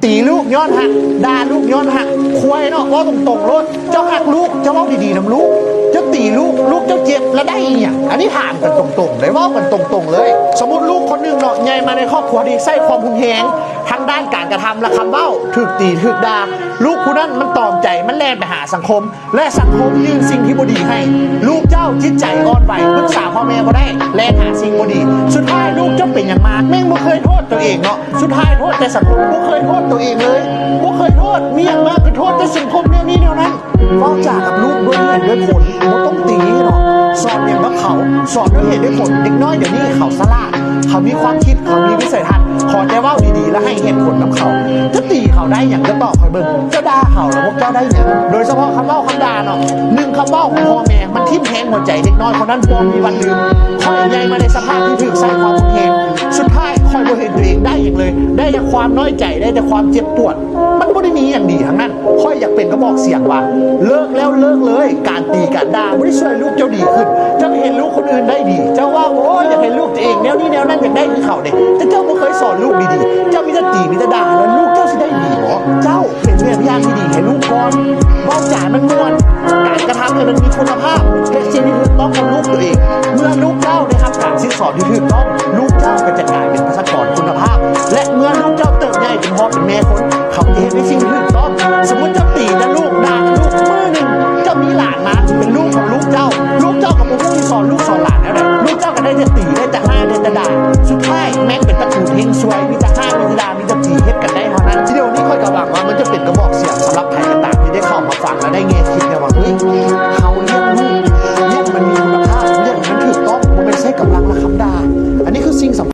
ตีลูกย้อนหักด่าลูกย้อนหักควายเนาะว่าตรงๆรถเจ้าหักลูกเจ้าเล่าดีๆนะลูกเจ้าตีลูกเจ้าเจ็บแล้วได้อีกอย่างอันนี้ถามกันตรงๆเลยว่ากันตรงๆเลยสมมติลูกคนหนึ่งเนาะใหญ่มาในครอบครัวดีใส่ความหุนแหงทางด้านการกระทำและคำเบ้าถึกตีถึกด่าลูกผู้นั้นมันตอมใจมันแล่นไปหาสังคมและสังคมยื่นสิ่งที่บดีให้ลูกเจ้าจิตใจอ่อนไหวปรึกษาพ่อแม่บ่ได้แล่นหาสิ่งบดีสุดท้ายลูกเจ้าเป็นอย่างมากแม่งบ่เคยโทษตัวเองเนาะสุดท้ายโทษแต่สังคมบ่เคยโทษตัวเองเลยบ่เคยโทษมีอย่างมากคือโทษแต่สังคมแนวนี้แนวนั้นฟ้องจากกับลูกด้วยเหตุด้วยผลบ่ต้องตีเนาะสอนอย่างว่าเขาสอนด้วยเหตุด้วยผลเด็กน้อยเดี๋ยวนี้เขาสลาดเขามีความคิดเขามีวิสัยทัศน์ขอใจว่าดีๆและให้เหตุผลกับเขาจะตีเขาได้อย่างจะตอบคอยเบิ่งจะด่าเขาแล้วพวกเจ้าได้อย่างโดยเฉพาะคำเล่าคำด่าเนาะหนึ่งคำเล่าของพ่อแม่มันทิ่มแทงหัวใจเด็กน้อยคนนั้นพอมีวันลืมคอยใหญ่มาในสภาพที่ถูกใส่ความหุนแหงสุดท้ายคอยบ่เห็นตัวเองได้อย่างเลยได้แต่ความน้อยใจได้แต่ความเจ็บปวดมันไม่ได้มีอย่างดีทั้งนั้นคอยอยากเป็นก็บอกเสียงว่าเลิกแล้วเลิกเลยการตีการด่าไม่ได้ช่วยลูกเจ้าดีขึ้นเจ้าเห็นลูกคนอื่นได้ดีเจ้าว่าโอ้ยอยากเห็นลูกตัวเองแนวนี้แนวนั้นอยากได้คือเขาเนี่ยแต่เจ้าไม่เคยสอนลูกดีๆเจ้ามีแต่ตีมีแต่ด่าแล้วลูกเจ้าจะได้ดีหรอเจ้าเป็นเมียพยานที่ดีให้ลูกก่อนบอกจ่ามันม่วนการกระทำเนี่ยมันมีคุณภาพเห็นสิ่งที่ถูกต้องกับลูกตัวเองเมื่อลูกเจ้าได้รับการศึกษาที่ถูกต้องลูกเจ้าก็จะกลายเป็นประชากรคุณภาพและเมื่อลูกเจ้าเติบใหญ่เป็นพ่อเป็นแม่คนเขาจะเห็นในสิ่งที่ถูกต้องสมมติเจ้าตีนะลูกด่าลูกมือหนึ่งเจ้ามีหลานมาเป็นลูกของลูกเจ้ากับพวกที่สอนลูกสอนหลานแล้วเนี่ยลูกเจ้าก็ได้จะตีได้จะห้าได้จะด่าสุดท้ายแม่งเป็นตะกูเฮงซวยมีแต่ห้ามีแต่ด่ามีแต่ตีเฮ็ดกันได้เท่านั้นที่เดียวนี้ค่อยกำลังว่ามันจะเป็นกระบอกเสียงสำหรับใครก็ตามที่ได้เข้ามาฟังและได้เงยคิดเนี่ยว่าเฮ้ยเขาเลี้ยงลูกเลี้ยงมันมีคุณภาพเลี้ยงมันถูกต้องมันไม่ใช่กำลังและคำด่าอันนี้คือสิ่งสำ